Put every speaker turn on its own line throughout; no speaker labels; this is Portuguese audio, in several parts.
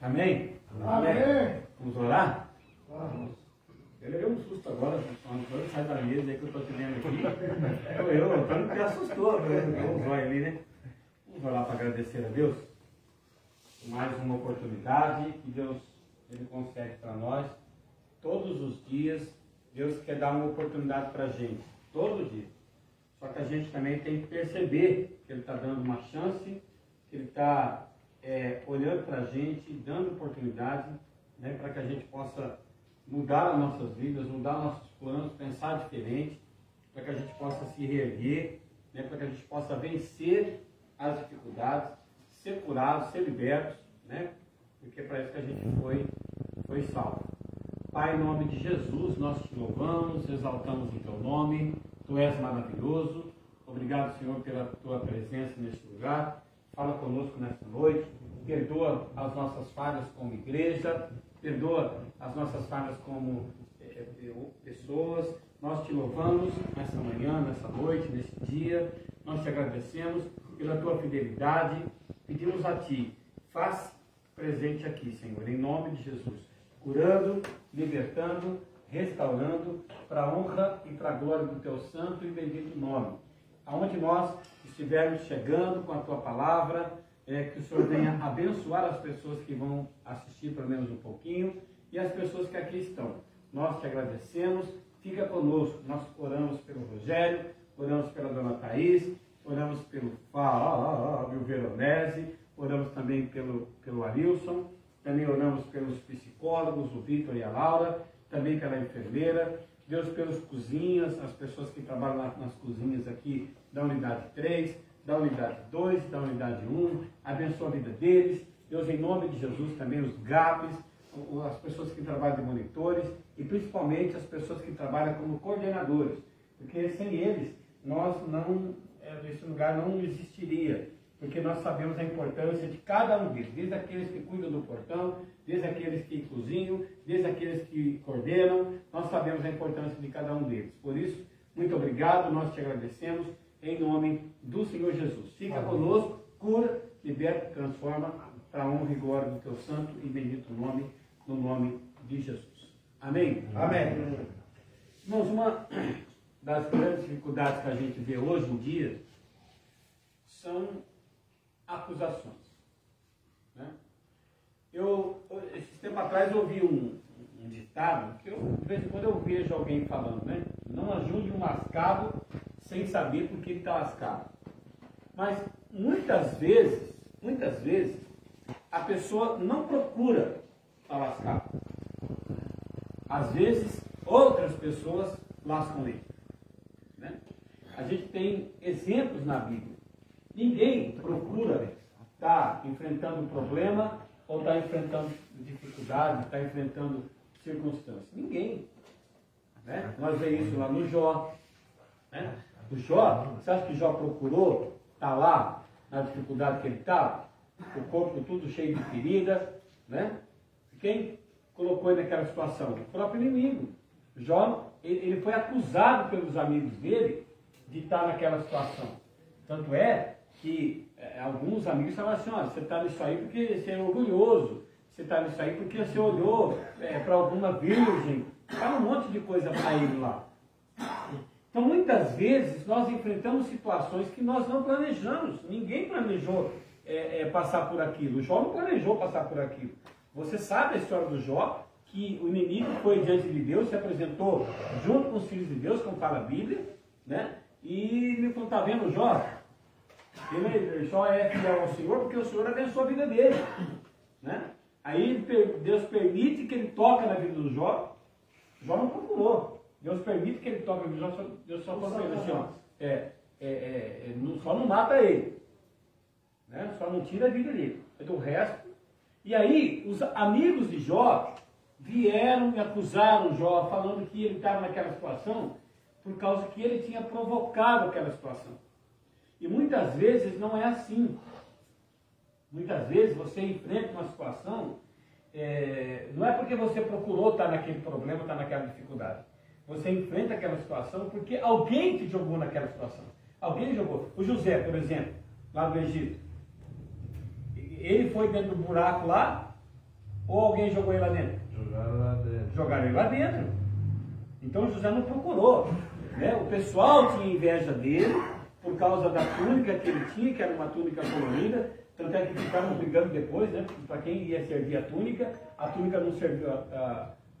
Amém?
Amém.
Vamos orar?
Vamos.
Eu levei um susto agora, quando sai da mesa aí que eu estou te vendo aqui. O Antônio me assustou, vamos lá ali, né? Vamos orar para agradecer a Deus. Mais uma oportunidade que Deus Ele concede para nós. Todos os dias, Deus quer dar uma oportunidade para a gente. Todo dia. Só que a gente também tem que perceber que Ele está dando uma chance, que Ele está olhando para a gente, dando oportunidade, né, para que a gente possa mudar as nossas vidas, mudar nossos planos, pensar diferente, para que a gente possa se reerguer, né, para que a gente possa vencer as dificuldades, ser curados, ser libertos, né, porque é para isso que a gente foi salvo. Pai, em nome de Jesus, nós te louvamos, exaltamos o teu nome, tu és maravilhoso. Obrigado, Senhor, pela tua presença neste lugar. Fala conosco nesta noite, perdoa as nossas falhas como igreja, perdoa as nossas falhas como pessoas. Nós te louvamos nessa manhã, nessa noite, nesse dia. Nós te agradecemos pela tua fidelidade. Pedimos a ti, faz presente aqui, Senhor, em nome de Jesus. Curando, libertando, restaurando, para a honra e para a glória do teu santo e bendito nome. Aonde nós estivermos chegando com a tua palavra, que o Senhor venha abençoar as pessoas que vão assistir pelo menos um pouquinho e as pessoas que aqui estão. Nós te agradecemos, fica conosco. Nós oramos pelo Rogério, oramos pela dona Thaís, oramos pelo Fábio Veronese, oramos também pelo Arilson, também oramos pelos psicólogos, o Vitor e a Laura, também pela enfermeira, Deus pelos cozinhas, as pessoas que trabalham nas cozinhas aqui da unidade 3, da unidade 2, da unidade 1, abençoa a vida deles, Deus em nome de Jesus também os GAPs, as pessoas que trabalham de monitores e principalmente as pessoas que trabalham como coordenadores, porque sem eles esse lugar não existiria, porque nós sabemos a importância de cada um deles, desde aqueles que cuidam do portão, desde aqueles que cozinham, desde aqueles que coordenam, nós sabemos a importância de cada um deles. Por isso, muito obrigado, nós te agradecemos, em nome do Senhor Jesus. Fica conosco, cura, liberta, transforma, para a honra e glória do teu santo e bendito nome, no nome de Jesus. Amém?
Amém.
Irmãos, uma das grandes dificuldades que a gente vê hoje em dia são acusações. Né? Esses tempos atrás, eu ouvi um ditado, que de vez em quando eu vejo alguém falando, né? Não ajude um lascado sem saber por que ele está lascado. Mas muitas vezes, a pessoa não procura estar lascado. Às vezes, outras pessoas lascam ele. Né? A gente tem exemplos na Bíblia. Ninguém procura estar enfrentando um problema ou estar enfrentando dificuldade, estar enfrentando circunstâncias. Ninguém. Né? Nós vemos isso lá no Jó. Né? O Jó, você acha que Jó procurou estar lá na dificuldade que ele estava? O corpo tudo cheio de feridas. Né? Quem colocou ele naquela situação? O próprio inimigo. Jó, ele foi acusado pelos amigos dele de estar naquela situação. Tanto é que alguns amigos falavam assim, olha, você está nisso aí porque você é orgulhoso, você está nisso aí porque você olhou para alguma virgem, fala um monte de coisa para ele lá. Então muitas vezes nós enfrentamos situações que nós não planejamos, ninguém planejou passar por aquilo, o Jó não planejou passar por aquilo. Você sabe a história do Jó, que o inimigo foi diante de Deus, se apresentou junto com os filhos de Deus, como fala a Bíblia, né? E ele falou, está vendo Jó? Ele só é fiel ao Senhor porque o Senhor abençoa a vida dele. Né? Aí Deus permite que ele toque na vida do Jó. Jó não procurou. Deus permite que ele toque na vida do Jó. Deus só falou assim, ó, só não mata ele. Né? Só não tira a vida dele. Do resto. E aí os amigos de Jó vieram e acusaram Jó, falando que ele estava naquela situação por causa que ele tinha provocado aquela situação. E muitas vezes não é assim. Muitas vezes você enfrenta uma situação, não é porque você procurou estar naquele problema, estar naquela dificuldade. Você enfrenta aquela situação porque alguém te jogou naquela situação. Alguém jogou. O José, por exemplo, lá do Egito. Ele foi dentro do buraco lá, Ou alguém jogou ele lá dentro?
Jogaram lá dentro.
Jogaram ele lá dentro. Então José não procurou. Né? O pessoal tinha inveja dele por causa da túnica que ele tinha, que era uma túnica colorida. Tanto é que ficaram brigando depois, né? Para quem ia servir a túnica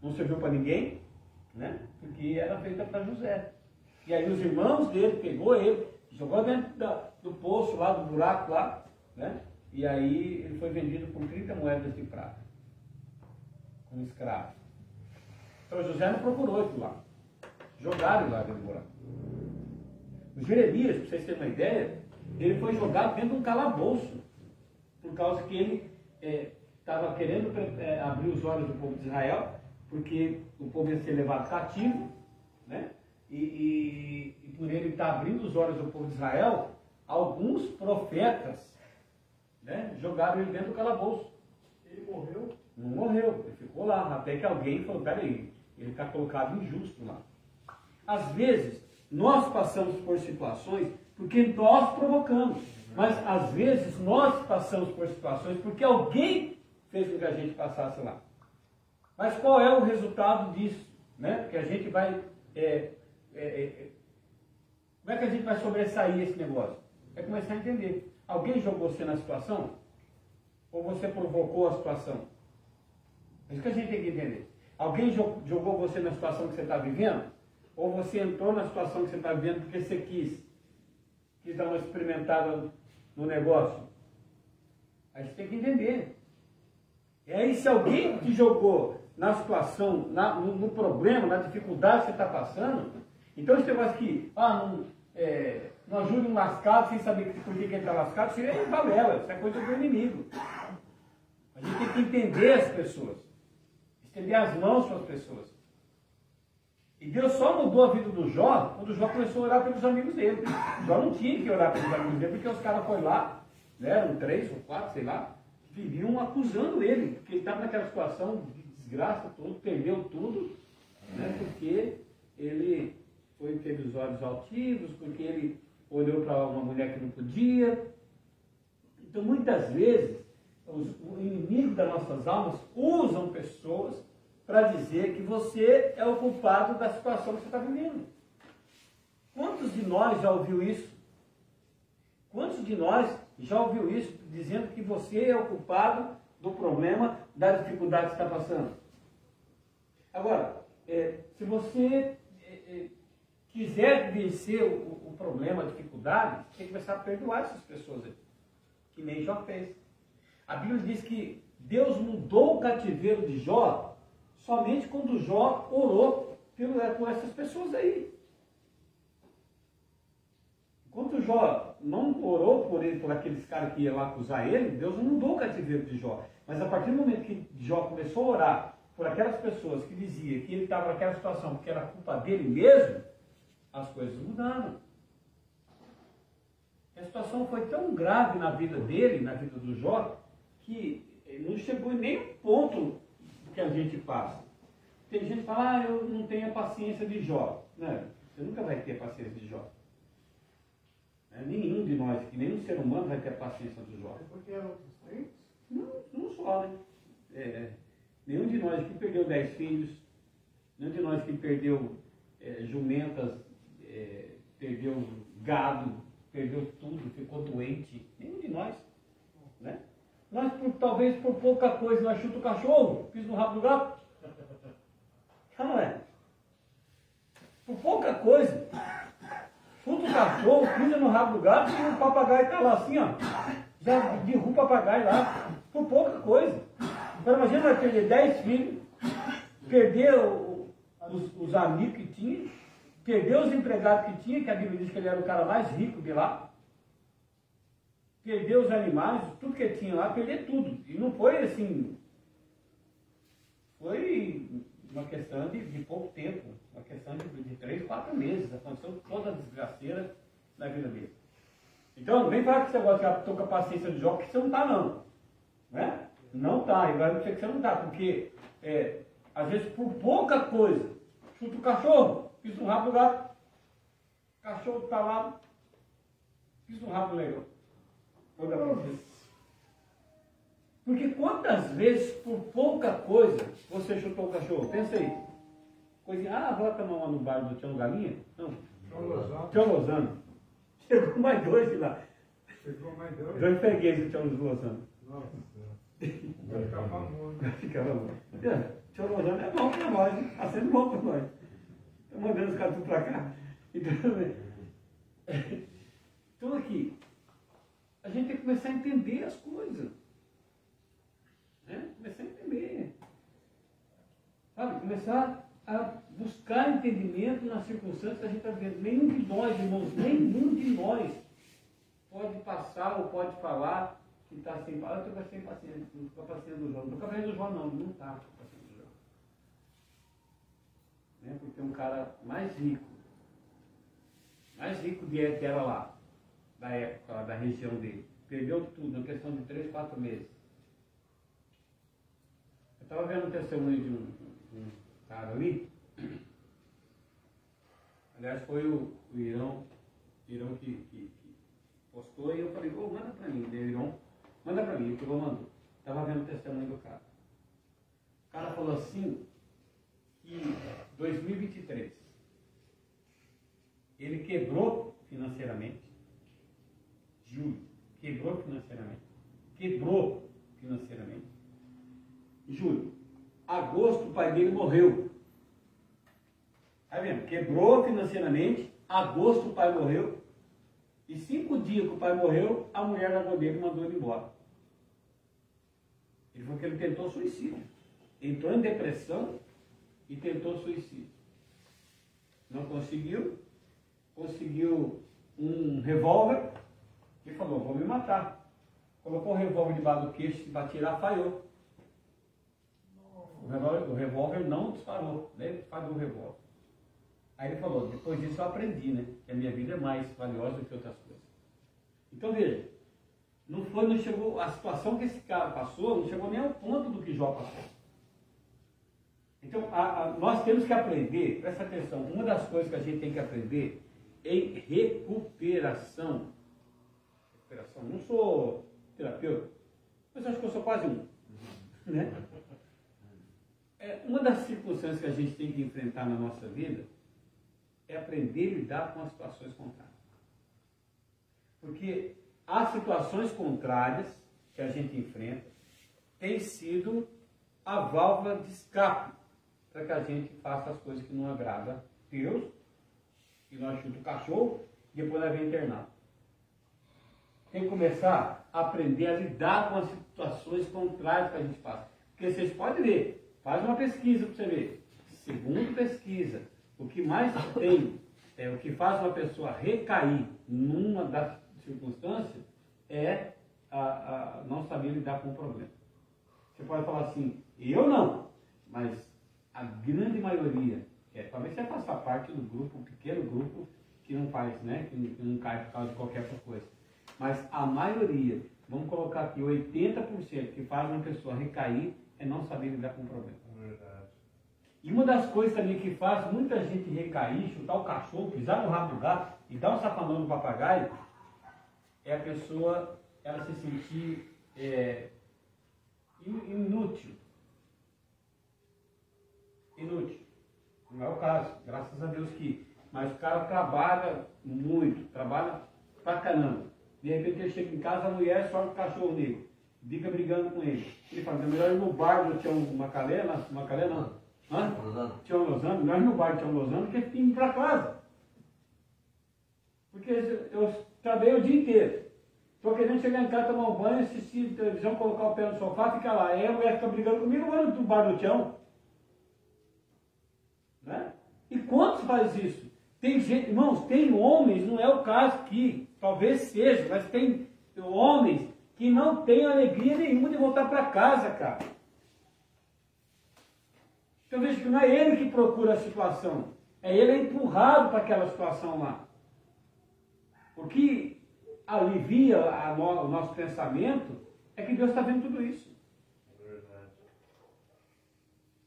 não serviu para ninguém, né? Porque era feita para José. E aí os irmãos dele pegou ele, jogou dentro do poço lá, do buraco lá, né? E aí ele foi vendido por 30 moedas de prata, como escravo. Então José não procurou aquilo lá. Jogaram ele lá dentro do buraco. O Jeremias, para vocês terem uma ideia, ele foi jogado dentro de um calabouço, por causa que ele estava querendo abrir os olhos do povo de Israel, porque o povo ia ser levado cativo, né? E por ele estar abrindo os olhos do povo de Israel, alguns profetas, né, jogaram ele dentro do calabouço.
Ele morreu?
Não morreu, ele ficou lá, até que alguém falou, peraí, ele está colocado injusto lá. Às vezes, nós passamos por situações porque nós provocamos, mas às vezes nós passamos por situações porque alguém fez com que a gente passasse lá. Mas qual é o resultado disso? Né? Porque a gente vai... como é que a gente vai sobressair esse negócio? É começar a entender. Alguém jogou você na situação? Ou você provocou a situação? É isso que a gente tem que entender. Alguém jogou você na situação que você está vivendo? Ou você entrou na situação que você está vivendo porque você quis dar uma experimentada no negócio? A gente tem que entender. E aí, se alguém te jogou na situação, no problema, na dificuldade que você está passando, então esse negócio aqui, não ajuda um lascado sem saber por que ele está lascado, isso é balela, isso é coisa do inimigo. A gente tem que entender as pessoas, estender as mãos para as pessoas. E Deus só mudou a vida do Jó quando o Jó começou a orar pelos amigos dele. Jó não tinha que orar pelos amigos dele, porque os caras foram lá, né, eram 3 ou 4, sei lá, viviam acusando ele, porque ele estava naquela situação de desgraça toda, perdeu tudo, né, porque ele teve os olhos altivos, porque ele olhou para uma mulher que não podia. Então, muitas vezes, o inimigo das nossas almas usam pessoas para dizer que você é o culpado da situação que você está vivendo. Quantos de nós já ouviu isso? Quantos de nós já ouviu isso, dizendo que você é o culpado do problema, da dificuldade que está passando? Agora, se você quiser vencer o problema, a dificuldade, você tem que começar a perdoar essas pessoas aí, que nem Jó fez. A Bíblia diz que Deus mudou o cativeiro de Jó somente quando Jó orou por essas pessoas aí. Enquanto Jó não orou por aqueles caras que iam lá acusar ele, Deus não mudou o cativeiro de Jó. Mas a partir do momento que Jó começou a orar por aquelas pessoas que diziam que ele estava naquela situação porque era culpa dele mesmo, as coisas mudaram. A situação foi tão grave na vida dele, na vida do Jó, que ele não chegou em nenhum ponto que a gente passa. Tem gente que fala, eu não tenho a paciência de Jó. Não, você nunca vai ter a paciência de Jó. Nenhum de nós, que nenhum ser humano vai ter a paciência do Jó.
É porque eram outros crentes?
Não só, né? Nenhum de nós que perdeu 10 filhos, nenhum de nós que perdeu jumentas, perdeu gado, perdeu tudo, ficou doente. Nenhum de nós, né? Nós, talvez por pouca coisa, nós chuta o cachorro, pisa no rabo do gato. Não é? Por pouca coisa. Chuta o cachorro, pisa no rabo do gato e o papagaio está lá assim, ó. Já derruba o papagaio lá. Por pouca coisa. Agora imagina, vai perder 10 filhos, perder os amigos que tinha, perder os empregados que tinha, que a Bíblia diz que ele era o cara mais rico de lá. Perder os animais, tudo que tinha lá, perder tudo. E não foi assim, foi uma questão de pouco tempo, uma questão de 3, 4 meses. Aconteceu toda a desgraceira na vida dele. Então, não vem falar que você gosta de estar com a paciência de Jó, que você não está não. Né? Não está, e vai dizer que você não está, porque às vezes por pouca coisa, chuta o cachorro, pisa no rabo do gato, o cachorro está lá, pisa no rabo do leão. Porque quantas vezes, por pouca coisa você chutou o cachorro. Pensa aí. Coisinha, vai tomar uma no bar do Tião Galinha? Não. Tião Lozano. Chegou mais dois de lá.
Chegou mais dois?
Dois fregueses do Tião Lozano.
Nossa. Vai ficar famoso.
Vai ficar famoso. Tião Lozano é bom para nós, hein? Está sendo bom para nós. Está mandando os caras tudo para cá. Então aqui, a gente tem que começar a entender as coisas. Né? Começar a entender. Sabe? Começar a buscar entendimento nas circunstâncias que a gente está vivendo. Nenhum de nós, irmãos, nenhum de nós pode passar ou pode falar que está sem paciência. Eu estou sem paciência, não estou com a paciência do João. Não estou com a paciência do João, não está com a paciência do João. Né? Porque tem um cara mais rico que era lá, da época, lá, da região dele. Perdeu tudo, na questão de 3, 4 meses. Eu estava vendo um testemunho de um cara ali. Aliás, foi o Irão que postou e eu falei, manda para mim. Daí o Irão, manda para mim, o que eu mandou. Estava vendo o testemunho do cara. O cara falou assim, que 2023, ele quebrou financeiramente. Julho, quebrou financeiramente. Julho, agosto o pai dele morreu. Tá vendo? Quebrou financeiramente, agosto o pai morreu, e 5 dias que o pai morreu, a mulher da dele mandou ele embora. Ele falou que ele tentou suicídio. Entrou em depressão e tentou suicídio. Não conseguiu. Conseguiu um revólver e falou, vou me matar. Colocou o revólver debaixo do queixo para atirar, falhou. O revólver não disparou, né? Ele falhou o revólver. Aí ele falou, depois disso eu aprendi, né? Que a minha vida é mais valiosa do que outras coisas. Então veja, não chegou, a situação que esse cara passou, não chegou nem ao ponto do que Jó passou. Então, nós temos que aprender, presta atenção, uma das coisas que a gente tem que aprender é recuperação. Não sou terapeuta, mas acho que eu sou quase um. Né? Uma das circunstâncias que a gente tem que enfrentar na nossa vida é aprender a lidar com as situações contrárias. Porque as situações contrárias que a gente enfrenta têm sido a válvula de escape para que a gente faça as coisas que não agradam a Deus, e nós chutamos o cachorro e depois nós vem internado. Tem que começar a aprender a lidar com as situações contrárias que a gente passa. Porque vocês podem ver, faz uma pesquisa para você ver. Segundo pesquisa, o que mais tem, o que faz uma pessoa recair numa das circunstâncias é não saber lidar com o problema. Você pode falar assim, eu não, mas a grande maioria, talvez você faça parte do grupo, um pequeno grupo, que não faz, né, que não cai por causa de qualquer coisa. Mas a maioria, vamos colocar aqui, 80% que faz uma pessoa recair é não saber lidar com o problema.
Verdade.
E uma das coisas também que faz muita gente recair, chutar o cachorro, pisar no rabo do gato e dar um safanão no papagaio, é a pessoa, ela se sentir inútil. Inútil. Não é o caso, graças a Deus que. Mas o cara trabalha muito, trabalha pra caramba. De repente ele chega em casa, a mulher solta o cachorro nele, fica brigando com ele. Ele fala, é melhor ir no bar do Tião Macalé não. Tião Lozano, melhor ir no bar do Tião Lozano que ir para casa. Porque eu trabalhei o dia inteiro. Estou querendo chegar em casa, tomar um banho, assistir televisão, colocar o pé no sofá, ficar lá. Aí a mulher fica brigando comigo, eu vou no bar do Tião. Né? E quantos faz isso? Tem gente, irmãos, tem homens, não é o caso aqui, talvez seja, mas tem homens que não têm alegria nenhuma de voltar para casa, cara. Então veja que não é ele que procura a situação, é ele empurrado para aquela situação lá. O que alivia o nosso pensamento é que Deus está vendo tudo isso.
Verdade.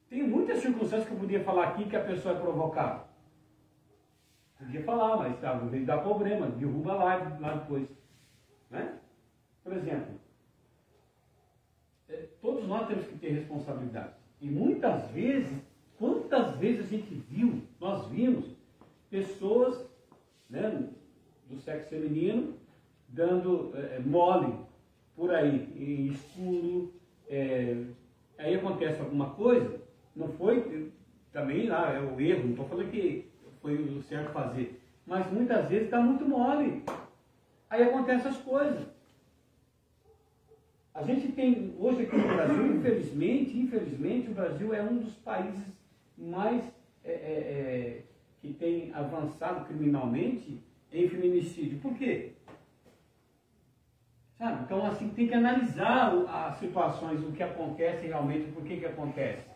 Tem muitas circunstâncias que eu podia falar aqui que a pessoa é provocada. Podia falar, mas às vezes dá problema, derruba lá depois. Né? Por exemplo,
todos nós temos que ter responsabilidade. E muitas vezes, quantas vezes a gente viu, nós vimos pessoas, né, do sexo feminino dando mole por aí, em escuro, aí acontece alguma coisa, não foi também lá, é o erro, não estou falando que foi o certo fazer, mas muitas vezes está muito mole, aí acontecem as coisas. A gente tem, hoje aqui no Brasil, infelizmente o Brasil é um dos países mais que tem avançado criminalmente em feminicídio. Por quê? Sabe? Então, assim, tem que analisar as situações, o que acontece realmente, por que acontece.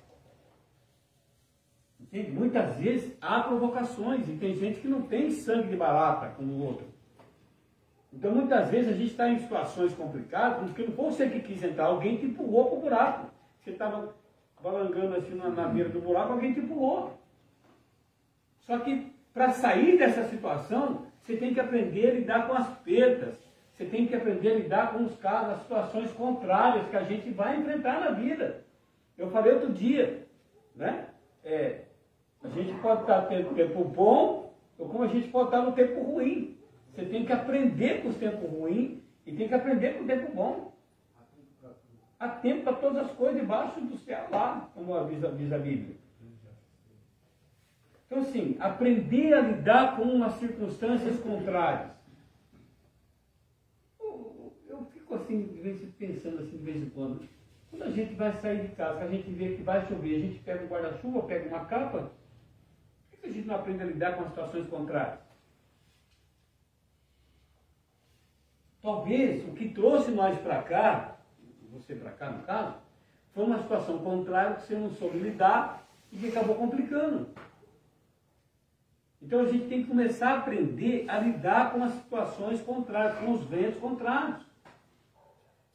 Entende? Muitas vezes há provocações, e tem gente que não tem sangue de barata como o outro. Então, muitas vezes a gente está em situações complicadas, porque não foi você que quis entrar, alguém te empurrou para o buraco. Você estava balangando assim na beira do buraco, alguém te empurrou. Só que, para sair dessa situação, você tem que aprender a lidar com as perdas. Você tem que aprender a lidar com os casos, as situações contrárias que a gente vai enfrentar na vida. Eu falei outro dia, né? A gente pode estar tendo tempo bom, ou como a gente pode estar no tempo ruim. Você tem que aprender com os tempos ruins e tem que aprender com o tempo bom. Há tempo para todas as coisas debaixo do céu lá, como diz a Bíblia. Então, assim, aprender a lidar com as circunstâncias contrárias. Eu fico assim, pensando assim de vez em quando. Quando a gente vai sair de casa, que a gente vê que vai chover, a gente pega um guarda-chuva, pega uma capa, por que a gente não aprende a lidar com as situações contrárias? Talvez o que trouxe nós para cá, você para cá no caso, foi uma situação contrária que você não soube lidar e que acabou complicando. Então a gente tem que começar a aprender a lidar com as situações contrárias, com os ventos contrários.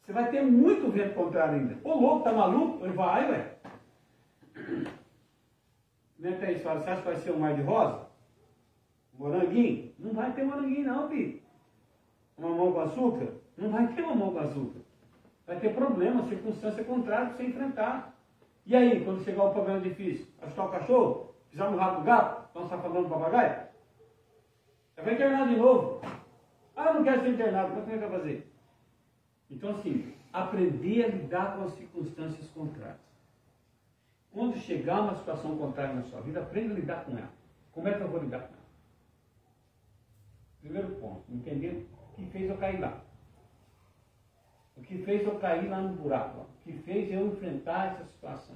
Você vai ter muito vento contrário ainda. Ô louco, tá maluco? Ele vai, ué. Comenta aí, senhora, você acha que vai ser um mar de rosa? Moranguinho? Não vai ter moranguinho não, filho. Mamão com açúcar? Não vai ter mamão com açúcar. Vai ter problema, circunstância contrária para você enfrentar. E aí, quando chegar um problema difícil? Assustar o cachorro? Pisar no rato do gato? Então você está falando do papagaio? Vai internar de novo. Ah, eu não quero ser internado, mas como é que vai fazer? Então, assim, aprender a lidar com as circunstâncias contrárias. Quando chegar uma situação contrária na sua vida, aprenda a lidar com ela. Como é que eu vou lidar com ela? Primeiro ponto, entender o que fez eu cair lá. O que fez eu cair lá no buraco. Lá. O que fez eu enfrentar essa situação.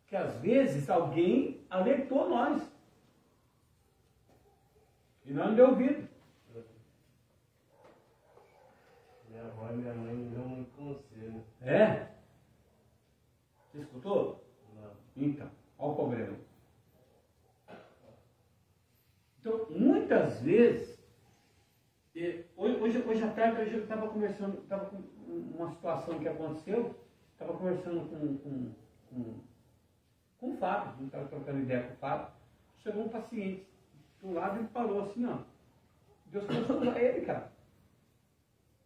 Porque às vezes alguém alertou nós. E não deu ouvido.
Minha avó e minha mãe me deu muito conselho.
É? Você escutou?
Não.
Então, olha o problema. Então, muitas vezes, hoje à tarde eu estava conversando, estava com uma situação que aconteceu, estava conversando com o Fábio, a gente estava trocando ideia com o Fábio, chegou um paciente do lado e ele parou assim, ó. Deus começou a usar ele, cara,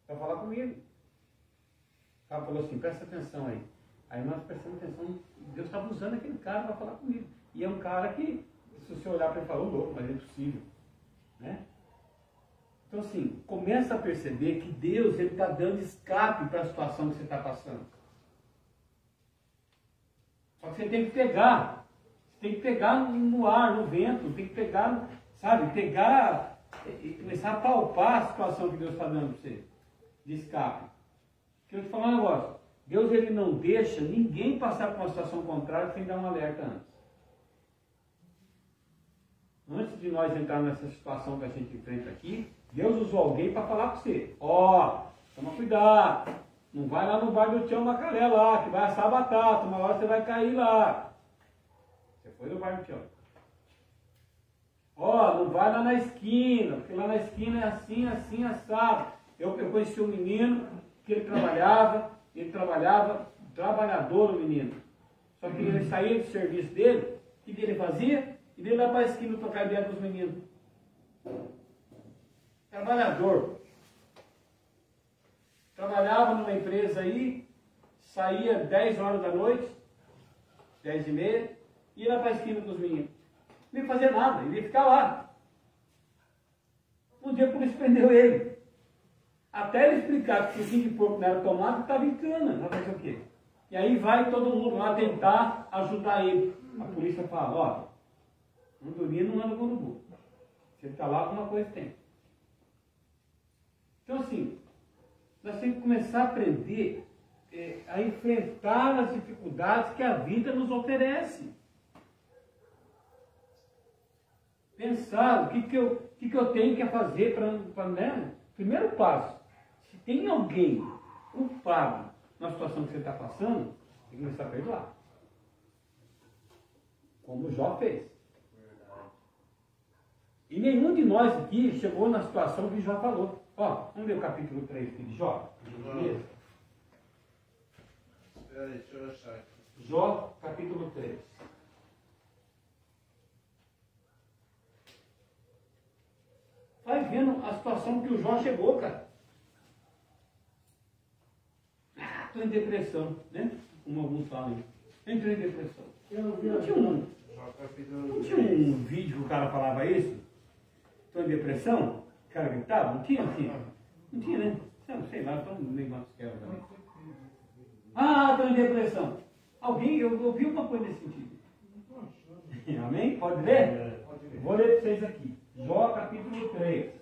para falar comigo. O Fábio falou assim, presta atenção aí. Aí nós prestamos atenção, Deus estava usando aquele cara para falar comigo. E é um cara que, se você olhar para ele, falou, louco, mas é impossível. Né? Então, assim, começa a perceber que Deus está dando escape para a situação que você está passando. Só que você tem que pegar. Você tem que pegar no ar, no vento, tem que pegar, sabe, pegar e começar a palpar a situação que Deus está dando para você, de escape. Porque eu vou te falar um negócio. Deus, ele não deixa ninguém passar por uma situação contrária sem dar um alerta antes. Antes de nós entrar nessa situação que a gente enfrenta aqui, Deus usou alguém para falar para você. Ó, toma cuidado. Não vai lá no bar do Tião Macaré lá, que vai assar batata. Uma hora você vai cair lá. Você foi no bar do Tião. Ó, não vai lá na esquina, porque lá na esquina é assim, assim, assado. Eu conheci um menino que ele trabalhava, trabalhador o menino. Só que ele saía do serviço dele, o que ele fazia? E ele lá para a esquina tocar ideia com os meninos. Trabalhador. Trabalhava numa empresa aí, saía 10 horas da noite, 10h30, ia lá para a esquina com os meninos. Não ia fazer nada, ele ia ficar lá. Um dia a polícia prendeu ele. Até ele explicar que o 5 de porco não era tomado, estava em cana. Vai fazer o quê? E aí vai todo mundo lá tentar ajudar ele. A polícia fala, ó, não dormir não anda com urubu. Se ele está lá, alguma coisa tem. Então assim, nós temos que começar a aprender a enfrentar as dificuldades que a vida nos oferece. Pensar o que eu tenho que fazer para né? Primeiro passo, se tem alguém culpado na situação que você está passando, tem que começar a perdoar. Como Jó fez. E nenhum de nós aqui chegou na situação que Jó falou. Ó, vamos ver o capítulo 3 aqui de Jó.
Espera aí, deixa eu achar aqui.
Jó, capítulo 3. Vai vendo a situação que o Jó chegou, cara. Ah, estou em depressão, né? Como alguns falam. Entrei em depressão. Não tinha um vídeo que o cara falava isso? Estou em depressão? O cara gritava? Não tinha? Não tinha, né? Sei lá, estou meio masquero também. Ah, estou em depressão. Alguém, eu ouvi uma coisa nesse sentido. Amém? Pode ler? Vou ler para vocês aqui. Jó capítulo 3.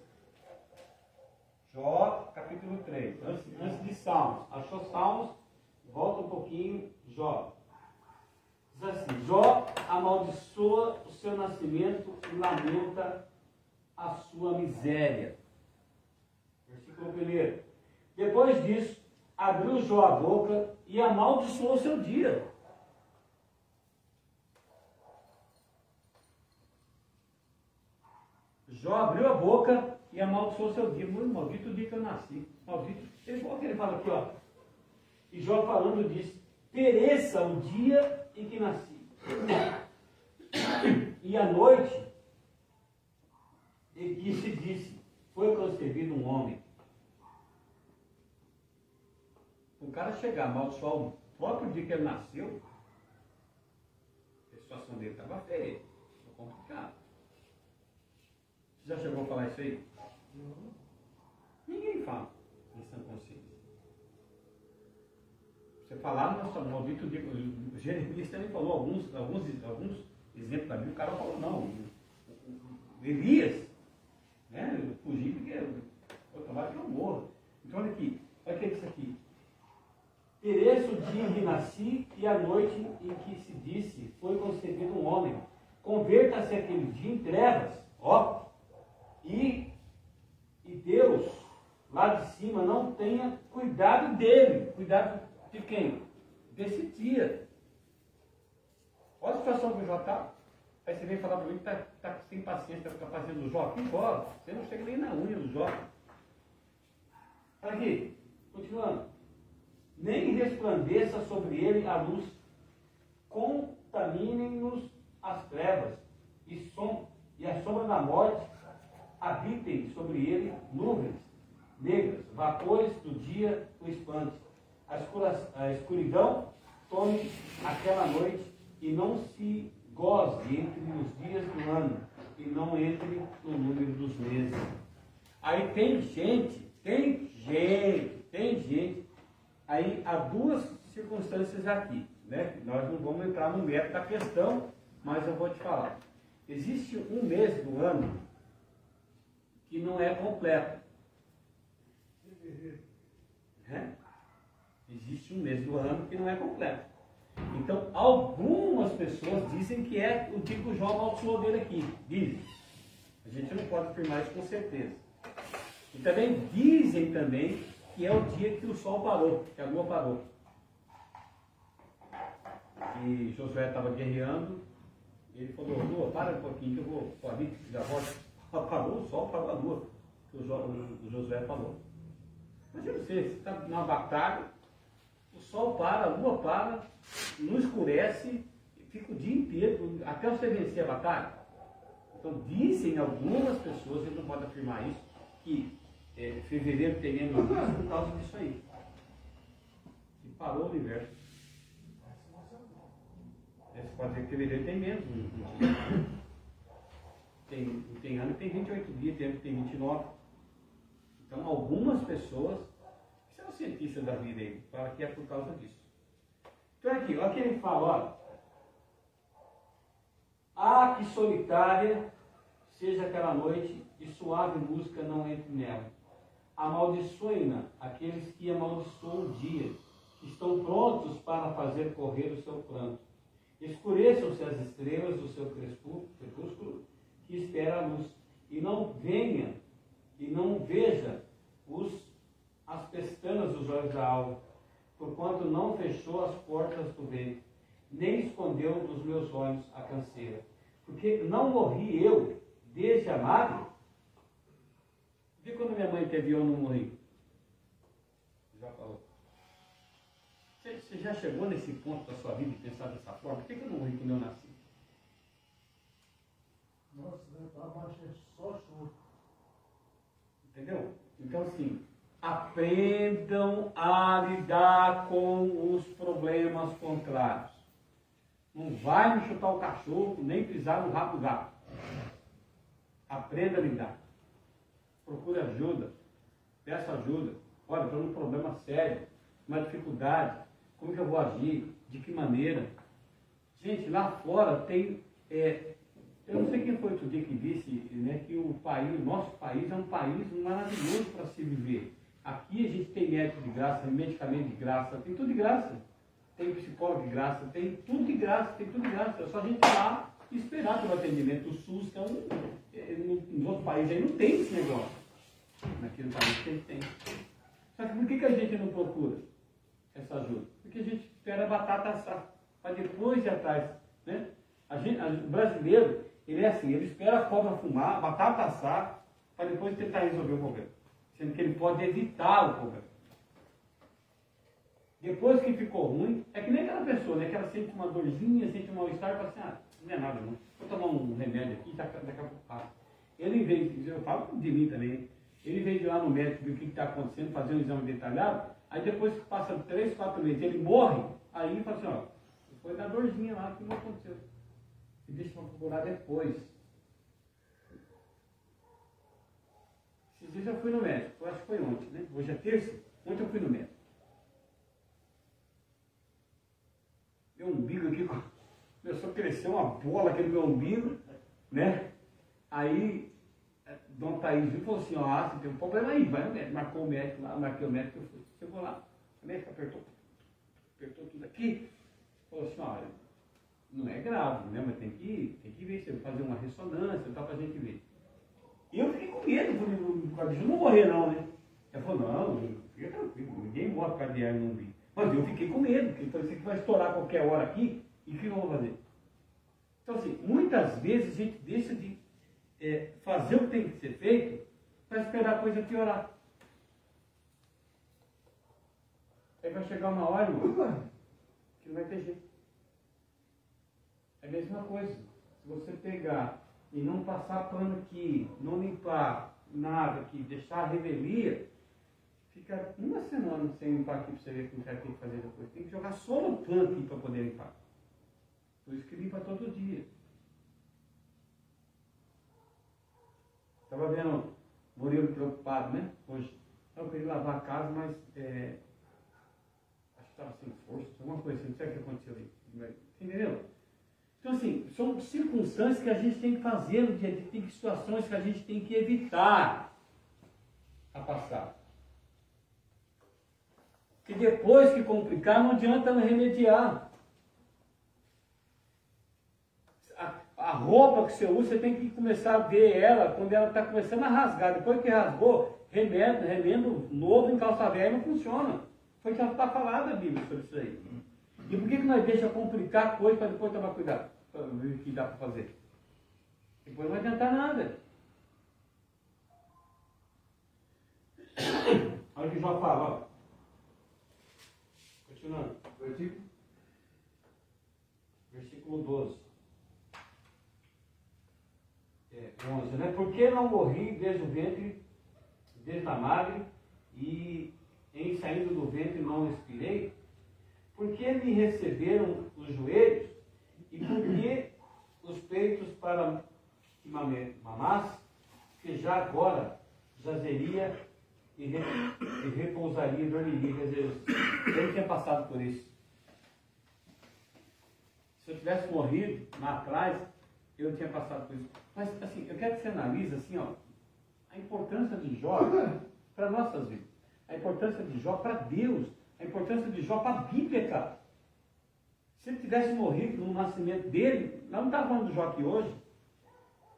Jó capítulo 3. Antes de Salmos. Achou Salmos? Volta um pouquinho. Jó. Diz assim: Jó amaldiçoa o seu nascimento e lamenta a sua miséria. Versículo 1. Depois disso, abriu Jó a boca e amaldiçoou o seu dia. Jó abriu a boca e amaldiçoou o seu dia. Maldito o dia que eu nasci. Maldito. Igual que ele fala aqui, ó. E Jó falando disso: pereça o dia em que nasci. E à noite em que se disse: foi concebido um homem. O cara chegar a amaldiçoar o próprio dia que ele nasceu, a situação dele estava feia, estava complicada. Você já chegou a falar isso aí? Não. Ninguém fala isso na consciência. Você falar, nossa, maldito dia. O Jeremias também falou alguns exemplos da Bíblia. O cara falou, não. Elias, né? Eu fugi porque eu tomara que eu morro. Então olha aqui, olha o que é isso aqui. Pereça o dia em que nasci e a noite em que se disse: foi concebido um homem. Converta-se aquele dia em trevas, ó. E Deus, lá de cima, não tenha cuidado dele. Cuidado de quem? Desse dia. Olha a situação que o Jó está. Aí você vem falar para mim que está sem paciência para ficar fazendo o Jó. Aqui fora. Você não chega nem na unha do Jó. Olha aqui, continuando. Nem resplandeça sobre ele a luz. Contaminem-nos as trevas. E a sombra da morte habitem sobre ele nuvens negras, vapores do dia o espante. A escuridão tome aquela noite e não se goze entre os dias do ano e não entre no número dos meses. Aí tem gente. Aí há duas circunstâncias aqui, né? Nós não vamos entrar no mérito da questão, mas eu vou te falar. Existe um mês do ano que não é completo. Existe um mês do ano que não é completo. Então, algumas pessoas dizem que é o dia que o Jó amaldiçoou dele aqui. Dizem. A gente não pode afirmar isso com certeza. E também dizem também que é o dia que o sol parou, que a lua parou. E Josué estava guerreando. Ele falou: lua, para um pouquinho que eu vou ali, já volto. Parou o sol, parou a lua. Que o Josué falou. Imagina você está numa batalha, o sol para, a lua para, não escurece, fica o dia inteiro, até você vencer a batalha. Então dizem algumas pessoas, a gente não pode afirmar isso, que fevereiro tem menos luz por causa disso aí. e parou o universo. Você pode dizer que fevereiro tem menos um dia. Tem ano que tem 28 dias, tem ano que tem 29. Então, algumas pessoas, que são cientistas da vida aí, falam que é por causa disso. Então, aqui, olha que ele fala, ó. Que solitária seja aquela noite e suave música não entre nela. Amaldiçoe-na aqueles que amaldiçoam o dia, que estão prontos para fazer correr o seu pranto. Escureçam-se as estrelas do seu crepúsculo, que espera a luz, e não venha, e não veja as pestanas dos olhos da alva, porquanto não fechou as portas do ventre, nem escondeu dos meus olhos a canseira. Porque não morri eu desde a madre? Vê quando minha mãe teve eu não morri? Já falou. Você já chegou nesse ponto da sua vida de pensar dessa forma? Por que eu não morri quando eu nasci?
Nossa, né? Tá baixando só chuva.
Entendeu? Então, assim, aprendam a lidar com os problemas contrários. Não vai me chutar o cachorro, nem pisar no rabo do gato. Aprenda a lidar. Procure ajuda. Peça ajuda. Olha, estou num problema sério, uma dificuldade. Como que eu vou agir? De que maneira? Gente, lá fora tem... eu não sei quem foi outro dia que disse, né, que o nosso país é um país maravilhoso para se viver. Aqui a gente tem médico de graça, medicamento de graça, tem tudo de graça. Tem psicólogo de graça, tem tudo de graça, tem tudo de graça. É só a gente ir lá e esperar pelo atendimento. O SUS, então, no outro país aí não tem esse negócio. Naquele país que a gente tem. Só que por que a gente não procura essa ajuda? Porque a gente espera a batata assar, para depois ir atrás, né? O brasileiro, ele é assim, ele espera a cobra fumar, a batata assar, para depois tentar resolver o problema. Sendo que ele pode evitar o problema. Depois que ficou ruim, é que nem aquela pessoa, né, que ela sente uma dorzinha, sente um mal-estar, e fala assim, não é nada não, vou tomar um remédio aqui, daqui a pouco passa. Ele, em vez de, eu falo de mim também, ele veio de lá no médico, ver o que está acontecendo, fazer um exame detalhado, aí depois que passa 3, 4 meses, ele morre, aí ele fala assim, foi da dorzinha lá que não aconteceu. E deixa para procurar depois. Esses dias eu fui no médico, eu acho que foi ontem, né? Hoje é terça, ontem eu fui no médico. Meu umbigo aqui começou a crescer uma bola aqui no meu umbigo, né? Aí, Dona Thaís viu e falou assim, você tem um problema aí, vai no médico. Marcou o médico lá, marquei o médico, eu fui. Chegou lá, o médico apertou tudo aqui, falou assim, não é grave, né? Mas tem que ver, se eu fazer uma ressonância, tal, pra gente ver. E eu fiquei com medo, falei, não morrer não, né? Ela falou, não, fica tranquilo, ninguém morre por causa de ar no umbigo. Mas eu fiquei com medo, porque então, isso aqui vai estourar a qualquer hora aqui, e o que eu vou fazer? Então, assim, muitas vezes a gente deixa de fazer o que tem que ser feito para esperar a coisa piorar. Aí vai chegar uma hora, irmão, que não vai ter jeito. É a mesma coisa. Se você pegar e não passar pano aqui, não limpar nada aqui, deixar a revelia, fica uma semana sem limpar aqui para você ver o que vai ter que fazer depois. Tem que jogar só no pano aqui para poder limpar. Por isso que limpa todo dia. Estava vendo o Murilo preocupado, né? Hoje. Eu queria lavar a casa, mas acho que estava sem força, alguma coisa assim, não sei o que aconteceu aí. Entendeu? Então, assim, são circunstâncias que a gente tem que fazer no dia a dia, tem situações que a gente tem que evitar a passar. Porque depois que complicar, não adianta remediar. A roupa que você usa, você tem que começar a ver ela quando ela está começando a rasgar. Depois que rasgou, remendo novo em calça velha não funciona. Foi já está falado a Bíblia sobre isso aí. E por que nós deixamos complicar a coisa para depois tomar cuidado? Para ver o que dá para fazer. Depois não vai adiantar nada. Olha o que Jó fala, ó. Continuando. Versículo 12. 11, né? Por que não morri desde o ventre, desde a madre, e em saindo do ventre não expirei? Por que me receberam os joelhos? E por que os peitos para que mamasse? Que já agora jazeria e repousaria, dormiria. Quer dizer, eu tinha passado por isso. Se eu tivesse morrido lá atrás, eu tinha passado por isso. Mas, assim, eu quero que você analise, assim, ó, a importância de Jó para nossas vidas. A importância de Jó para Deus. A importância de Jó para a Bíblia, cara. Se ele tivesse morrido no nascimento dele, nós não estávamos falando do Jó aqui hoje,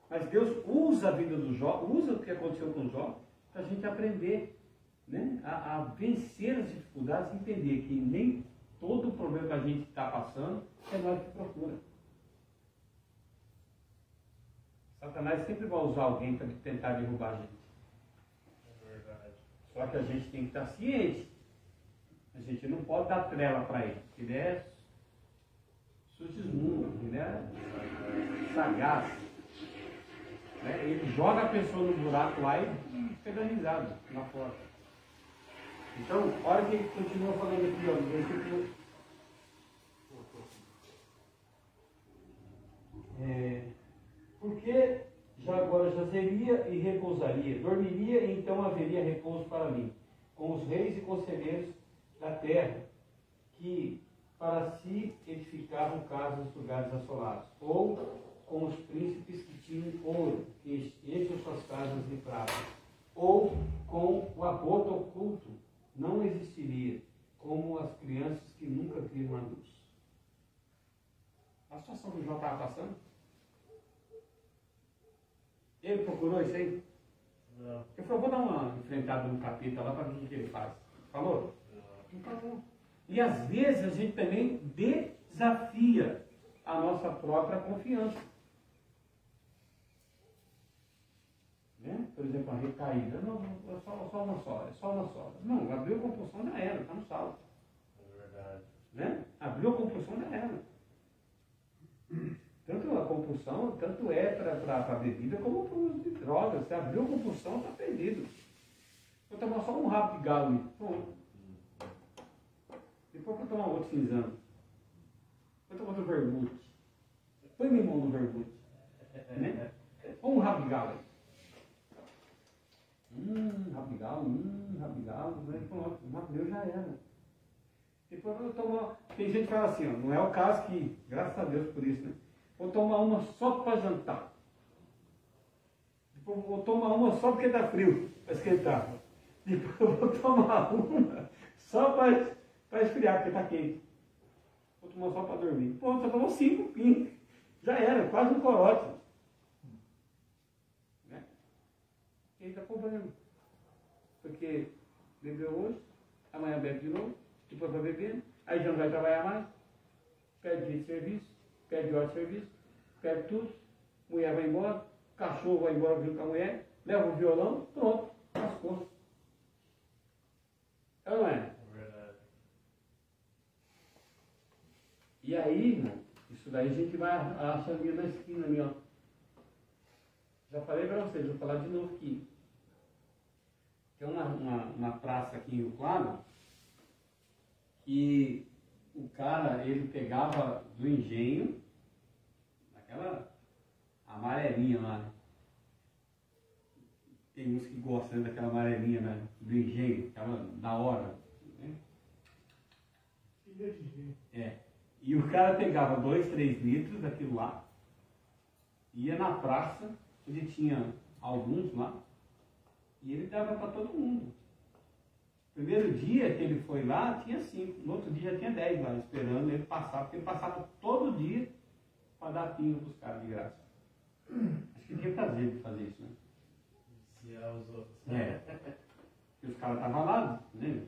mas Deus usa a vida do Jó, usa o que aconteceu com o Jó, para a gente aprender, né, a vencer as dificuldades e entender que nem todo o problema que a gente está passando é nós que procura. Satanás sempre vai usar alguém para tentar derrubar a gente.
É verdade.
Só que a gente tem que estar ciente. A gente não pode dar trela para ele. Ele é Sugismundo, ele é sagaz. Né? Ele joga a pessoa no buraco lá e fica risado lá fora. Então, olha que ele continua falando aqui, ó, no versículo. Porque já agora jazeria e repousaria, dormiria e então haveria repouso para mim, com os reis e conselheiros da terra, que para si edificavam casas nos lugares assolados, ou com os príncipes que tinham ouro, que enchem suas casas de prata, ou com o aborto oculto, não existiria, como as crianças que nunca viram a luz. A situação que o Jó estava passando, ele procurou isso aí?
Não.
Eu falei, vou dar uma enfrentada no capítulo lá para ver o que ele faz. Falou? Não falou. E às vezes a gente também desafia a nossa própria confiança. Né? Por exemplo, a recaída. Não, é só uma só. É só uma só. Não, abriu a compulsão já era, está no saldo.
É verdade.
Né? Abriu a compulsão já era. Tanto a compulsão, tanto é para a bebida como para o uso de drogas. Se abriu a compulsão, está perdido. Vou tomar só um rabo de galo ali. Pronto. Depois vou tomar outro cinzano. Vou tomar outro vermute. Põe minha mão no vermute. Né? Põe um rabo de galo aí. Rabo de galo. Né? Pronto, o rabo meu já era. Depois eu vou tomar. Tem gente que fala assim, ó, não é o caso que, graças a Deus por isso, né? Vou tomar uma só para jantar. Depois vou tomar uma só porque está frio, para esquentar. Depois eu vou tomar uma só para esfriar, porque está quente. Vou tomar só para dormir. Pô, só tomou 5 pingas. Já era, quase um corote. Né? E aí está problema. Porque bebeu hoje, amanhã bebe de novo, depois vai bebendo, aí já não vai trabalhar mais, perde dia de serviço, perde hora de serviço, perde tudo, mulher vai embora, cachorro vai embora junto com a mulher, leva o violão, pronto, lascou. É ou não é?
É verdade.
E aí, irmão, isso daí a gente vai achar ali na esquina ali, ó. Já falei para vocês, vou falar de novo aqui. Tem uma praça aqui em Rio Claro, que o cara, ele pegava do engenho, aquela amarelinha lá, né? Tem uns que gostam daquela amarelinha, né? Do engenho, aquela da hora, né? É. E o cara pegava 2, 3 litros daquilo lá, ia na praça, onde tinha alguns lá, e ele dava para todo mundo. Primeiro dia que ele foi lá, tinha 5. No outro dia já tinha 10 lá, esperando ele passar, porque ele passava todo dia para dar pinga para os caras de graça. Acho que tinha prazer de fazer isso, né?
Viciar os outros.
É. Porque os caras estavam lá, né?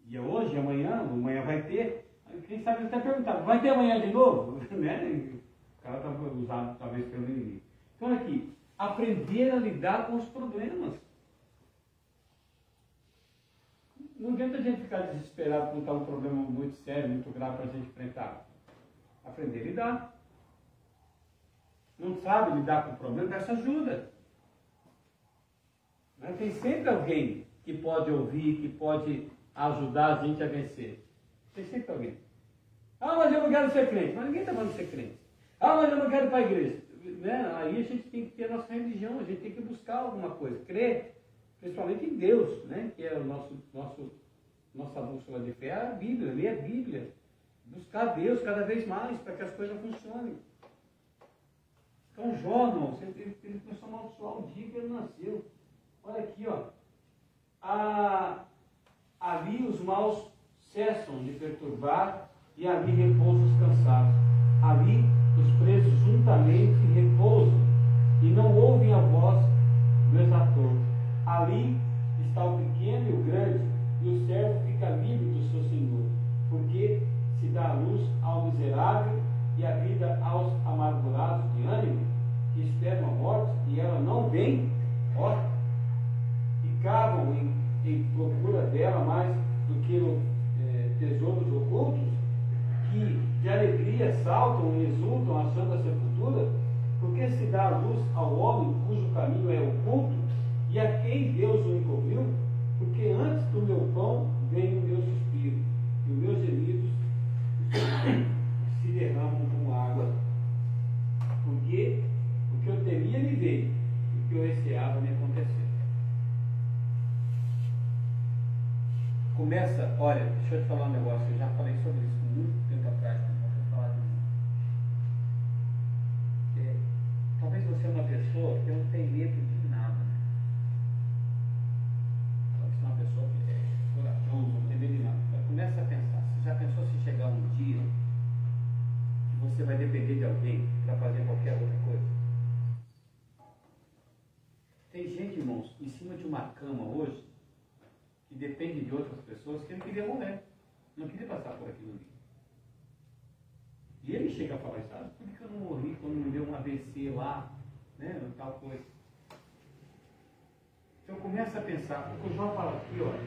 E hoje, amanhã vai ter. Quem sabe até perguntar, vai ter amanhã de novo? Né? O cara estava usado talvez pelo inimigo. Então aqui, aprender a lidar com os problemas. Não adianta a gente ficar desesperado quando está um problema muito sério, muito grave para a gente enfrentar. Aprender a lidar. Não sabe lidar com o problema, peça ajuda. Mas tem sempre alguém que pode ouvir, que pode ajudar a gente a vencer. Tem sempre alguém. Ah, mas eu não quero ser crente. Mas ninguém está falando de ser crente. Ah, mas eu não quero ir para a igreja. Né? Aí a gente tem que ter a nossa religião, a gente tem que buscar alguma coisa. Crer, principalmente em Deus, né? Que é o nossa bússola de fé, é a Bíblia, ler a Bíblia. Buscar Deus cada vez mais para que as coisas funcionem. Então Jó, irmãos, ele começou a amaldiçoar o dia que ele nasceu. Olha aqui, ó. Ali os maus cessam de perturbar e ali repousam os cansados. Ali os presos juntamente repousam e não ouvem a voz do exator. Ali está o pequeno e o grande, e o servo fica livre do seu senhor, porque se dá a luz ao miserável e a vida aos amargurados de ânimo, que esperam a morte e ela não vem, ó, e cavam em procura dela mais do que tesouros ocultos, que de alegria saltam e exultam achando a sepultura, porque se dá a luz ao homem cujo caminho é oculto, e a quem Deus o encobriu, porque antes do meu pão vem o meu suspiro, e os meus gemidos se derramam como água. Porque o que eu temia me veio, e o que eu receava me aconteceu. Começa, olha, deixa eu te falar um negócio, eu já falei sobre isso muito tempo atrás, não vou falar de novo. Talvez você é uma pessoa que não tem medo de nada. Talvez você é uma pessoa que é corajosa, não tem medo de nada. Mas começa a pensar, você já pensou se chegar um dia que você vai depender de alguém para fazer qualquer outra coisa? Tem gente, irmãos, em cima de uma cama hoje, que depende de outras pessoas, que ele queria morrer. Não queria passar por aquilo ali. E ele chega a falar, sabe, por que eu não morri quando me deu um AVC lá, né, tal coisa. Então começa a pensar, o João fala aqui, olha,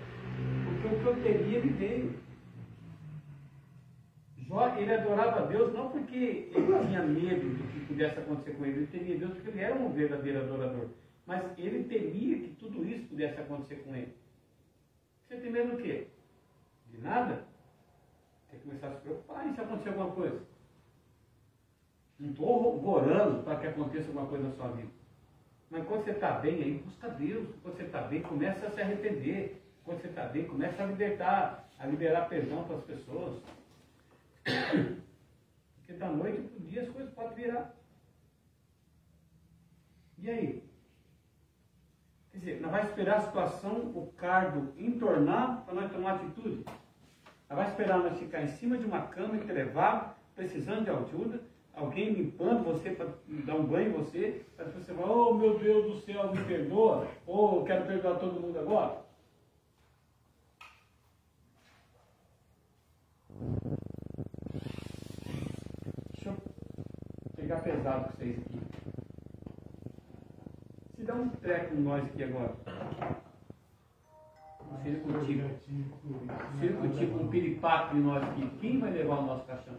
porque o que eu teria me veio. Jó, ele adorava a Deus não porque ele tinha medo do que pudesse acontecer com ele, ele temia Deus porque ele era um verdadeiro adorador. Mas ele temia que tudo isso pudesse acontecer com ele. Você tem medo do quê? De nada? Tem que começar a se preocupar e se acontecer alguma coisa. Não estou orando para que aconteça alguma coisa na sua vida. Mas quando você está bem aí, busca Deus. Quando você está bem, começa a se arrepender. Quando você está bem, começa a liberar perdão para as pessoas. Porque da noite para o dia as coisas podem virar. E aí? Quer dizer, nós vamos esperar a situação, o cardo entornar para nós tomar atitude. Nós vamos esperar nós ficar em cima de uma cama entrevado, precisando de ajuda, alguém limpando você para dar um banho em você, para você falar, oh meu Deus do céu, me perdoa, ou eu quero perdoar todo mundo agora. Deixa eu pegar pesado com vocês aqui. Se dá um treco em nós aqui agora. Circo tipo um piripaque em nós aqui. Quem vai levar o nosso caixão?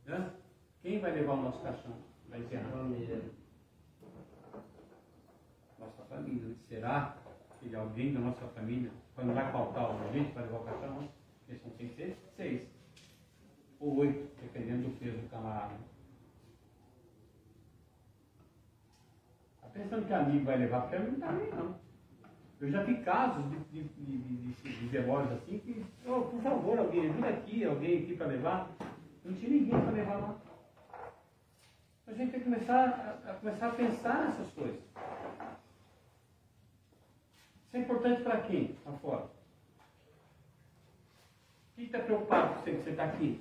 Hã? Quem vai levar o nosso caixão? Vai enterrar. Nossa família. Será que alguém da nossa família, quando vai faltar alguém para levar o caixão? Porque são 6 ou 8, dependendo do peso do camarada. Pensando que amigo vai levar, porque amigo não está nem não. Eu já vi casos de velórios assim que, oh, por favor, alguém aqui para levar. Não tinha ninguém para levar lá. A gente tem que começar a pensar nessas coisas. Isso é importante para quem? Lá fora. Quem está preocupado com você que você está aqui?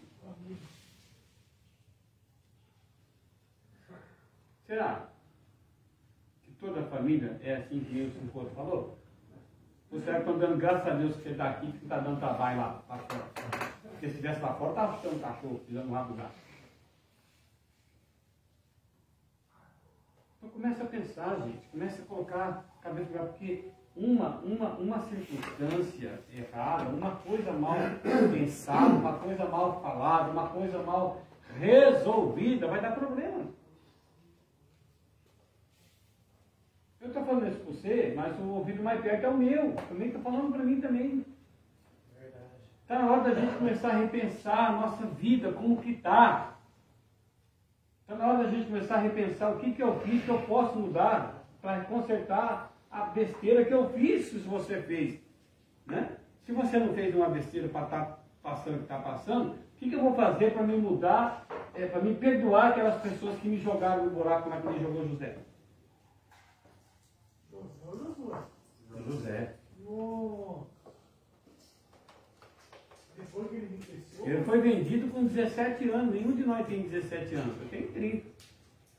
Será? Toda a família é assim que o Simcoto falou? Você está dando graças a Deus que você está aqui, que está dando trabalho lá fora. Porque se estivesse lá fora, estava chutando cachorro, pisando no rabo do gato. Então começa a pensar, gente, começa a colocar a cabeça no lugar, porque uma circunstância errada, uma coisa mal pensada, uma coisa mal falada, uma coisa mal resolvida, vai dar problema. Eu estou falando isso para você, mas o ouvido mais perto é o meu. Também está falando para mim também. Está na hora da gente começar a repensar a nossa vida, como que está. Está na hora da gente começar a repensar o que eu fiz, que eu posso mudar para consertar a besteira que eu fiz, se você fez. Né? Se você não fez uma besteira para estar passando o que está passando, o que eu vou fazer para me mudar, para me perdoar aquelas pessoas que me jogaram no buraco lá que me jogou José? José.
Depois que ele enriqueceu.
Ele foi vendido com 17 anos. Nenhum de nós tem 17 anos. Eu tenho 30.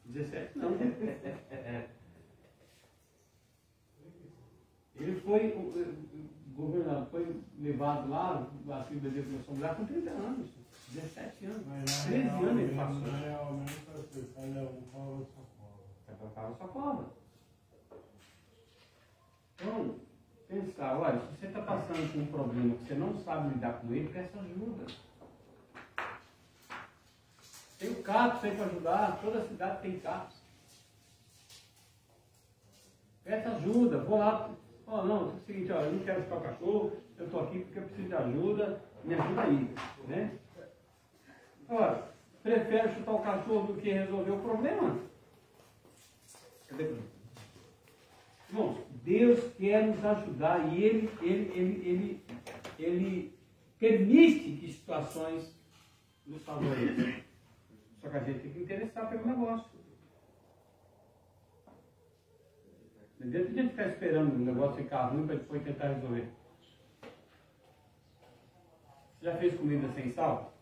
17 não. Ele foi, o governador foi levado lá, a filha dele começou a mudar com 30 anos. 17 anos. 13 anos ele passou.
Realmente, ele é um colo de socorro.
Vai colocar sua cova. Então, pensar, olha, se você está passando por um problema que você não sabe lidar com ele, peça ajuda. Tem o CAPS aí para ajudar, toda a cidade tem CAPS. Peça ajuda, vou lá, não, é o seguinte, eu não quero ficar o cachorro, eu estou aqui porque eu preciso de ajuda, me ajuda aí, né? Agora, prefere chutar o cachorro do que resolver o problema? Irmãos, Deus quer nos ajudar e Ele permite que situações nos favoreçam. Só que a gente tem que interessar pelo negócio. Não adianta a gente ficar esperando o negócio ficar ruim para depois tentar resolver. Você já fez comida sem sal?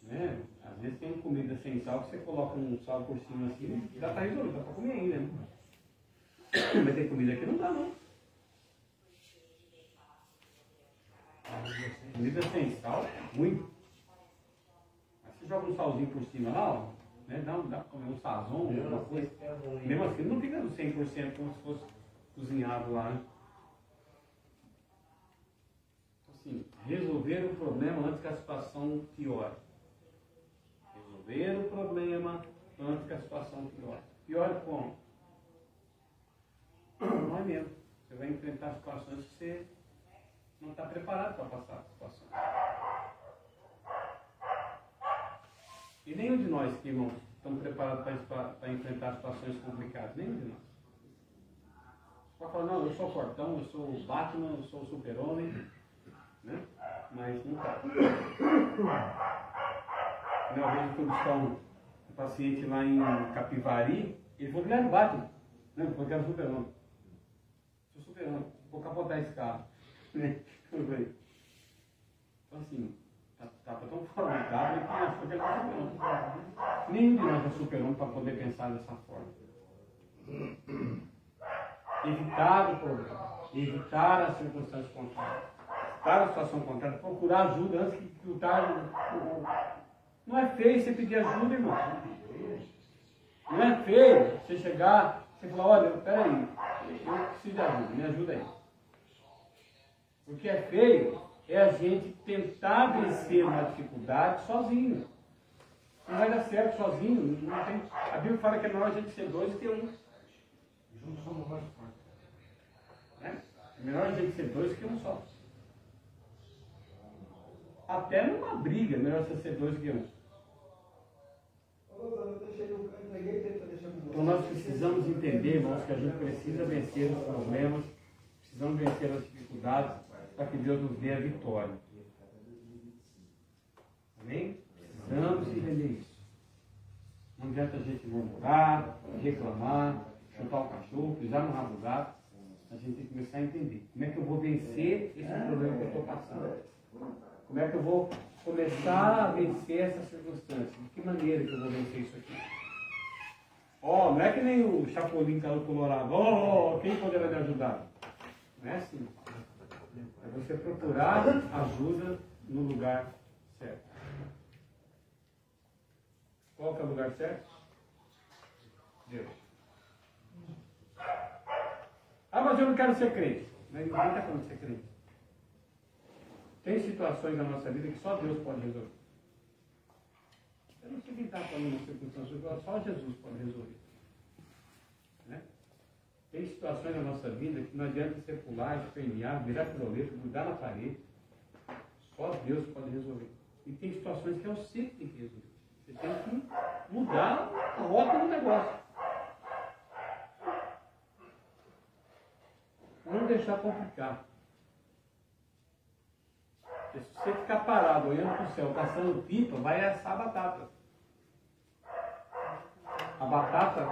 Né? Às vezes tem comida sem sal que você coloca um sal por cima assim, já está resolvido, dá para comer ainda. Né? Mas tem comida que não dá, não. Comida sem sal é ruim. Mas você joga um salzinho por cima lá, ó, né? Dá para comer um sazon, alguma coisa. Mesmo assim, não fica no 100% como se fosse cozinhado lá. Né? Assim, resolver o problema antes que a situação piore. Resolver o problema antes que a situação piore. Piore como? Não é mesmo. Você vai enfrentar situações que você não está preparado para passar a situação. E nenhum de nós, que, irmãos, estamos preparados para enfrentar situações complicadas. Nenhum de nós. Você pode falar, não, eu sou fortão, eu sou o Batman, eu sou o super-homem. Né? Mas não está. Uma vez eu fui buscar um paciente lá em Capivari, ele falou que ele era o Batman. Não, ele falou que era o super-homem. Sou super-homem, vou capotar esse carro. Então assim, estava tão fora do carro, ele achou que ele era super-homem. Nenhum de nós é super-homem para poder pensar dessa forma. Evitar o problema, evitar as circunstâncias contrárias, evitar a situação contrária, procurar ajuda antes que o tarde. Não é feio você pedir ajuda, irmão. Não é feio você chegar, você falar, olha, peraí, eu preciso de ajuda, me ajuda aí. O que é feio é a gente tentar vencer uma dificuldade sozinho. Não vai dar certo sozinho. Não tem... A Bíblia fala que é melhor a gente ser dois que um.
Juntos somos mais fortes.
É melhor a gente ser dois que um só. Até numa briga, é melhor você ser dois que um. Então nós precisamos entender, irmãos, que a gente precisa vencer os problemas, precisamos vencer as dificuldades para que Deus nos dê a vitória. Amém? Precisamos entender isso. Não adianta a gente murmurar, reclamar, chutar o cachorro, pisar no rabo do gato. A gente tem que começar a entender como é que eu vou vencer esse problema que eu estou passando. Como é que eu vou começar a vencer essa circunstância? De que maneira que eu vou vencer isso aqui? Não é que nem o Chapolin Colorado. Quem poderá me ajudar? Não é assim. É você procurar ajuda no lugar certo. Qual que é o lugar certo? Deus. Mas eu não quero ser crente. Ninguém está falando de ser crente. Tem situações na nossa vida que só Deus pode resolver. Eu não sei quem está falando de circunstâncias, só Jesus pode resolver. Né? Tem situações na nossa vida que não adianta você pular, espernear, virar piroleta, grudar na parede. Só Deus pode resolver. E tem situações que é você que tem que resolver. Você tem que mudar a rota do negócio. Não deixar complicar. Porque se você ficar parado olhando para o céu, passando pipa, vai assar a batata. A batata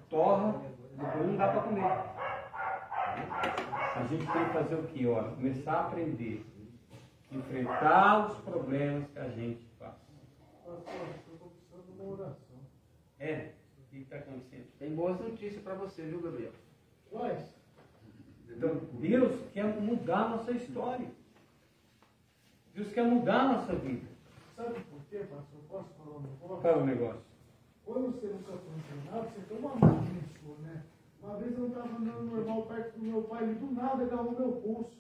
torra, depois não dá para comer. A gente tem que fazer o quê? Olha, começar a aprender. Enfrentar os problemas que a gente passa.
Pastor, eu estou precisando de uma oração.
É, o que está acontecendo?
Tem boas notícias para você, viu, Gabriel?
Quais?
Então, Deus quer mudar a nossa história. Deus quer mudar a nossa vida.
Sabe por quê, pastor? Posso falar um negócio?
Qual é o negócio?
Quando você nunca foi treinado, você tem uma máquina sua, né? Uma vez eu estava andando normal perto do meu pai e do nada agarrou meu pulso.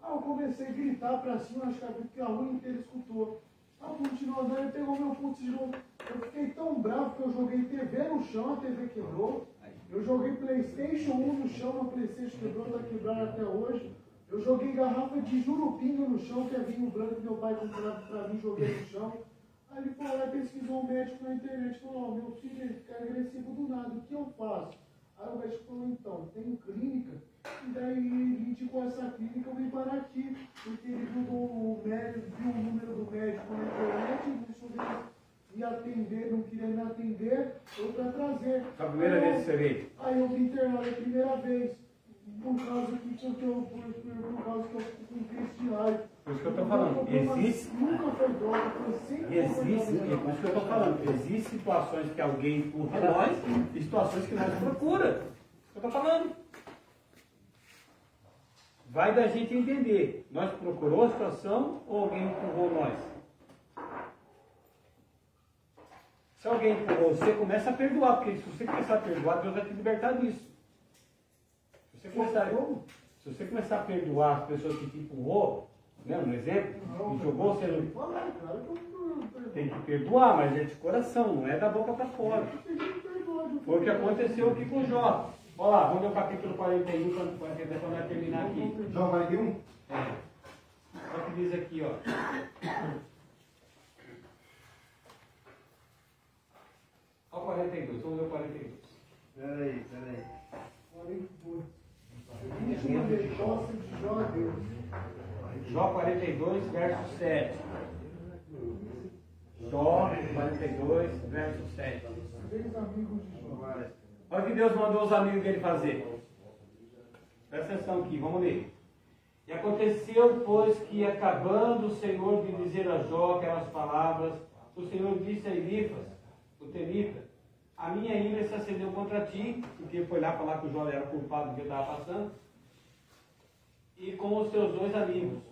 Aí eu comecei a gritar pra cima, acho que a rua inteira escutou. Aí eu continuo andando, ele pegou meu pulso de novo. Eu fiquei tão bravo que eu joguei TV no chão, a TV quebrou. Eu joguei PlayStation 1 no chão, meu PlayStation quebrou, está quebrado até hoje. Eu joguei garrafa de jurupinga no chão, que é vinho branco que meu pai comprava para mim, joguei no chão. Aí ele foi lá e pesquisou um médico na internet, falou, ó, meu filho ele fica agressivo do nada, o que eu faço? Aí o médico falou, então, tem clínica, e daí ele indicou essa clínica, eu vim parar aqui, porque ele viu o médico, viu o número do médico na internet, e começou a me atender, não queria me atender, eu para trazer.
A primeira vez que você veio?
Aí eu vim internado a primeira vez, por causa que eu fico com crise de raiva.
Por isso que eu estou falando, existe.
Nunca foi droga, foi sempre.
Existe, por isso que eu estou falando, existem situações que alguém empurra nós e situações que nós procuramos. Isso que eu estou falando. Vai da gente entender, nós procurou a situação ou alguém empurrou nós? Se alguém empurrou, você começa a perdoar, porque se você começar a perdoar, Deus vai te libertar disso. Se você começar a perdoar as pessoas que te empurrou, né, um exemplo, e jogou você no... Tem que perdoar, mas é de coração, não é da boca para fora. Foi o que aconteceu aqui com o Jó. Olha lá, vamos ler o capítulo 41 para nós terminar aqui.
Jó 41?
É. Olha o que diz aqui, ó. Olha o 42, vamos ler o 42.
Peraí.
42. Última resposta de Jó a Deus.
Jó 42, verso 7. Jó 42, verso 7.
Três amigos de Jó.
Olha o que Deus mandou os amigos dele fazer. Presta atenção aqui, vamos ler. E aconteceu, pois, que acabando o Senhor de dizer a Jó aquelas palavras, o Senhor disse a Elifas, o Temita, a minha ira se acendeu contra ti, porque foi lá falar que o Jó era culpado do que estava passando, e com os teus dois amigos,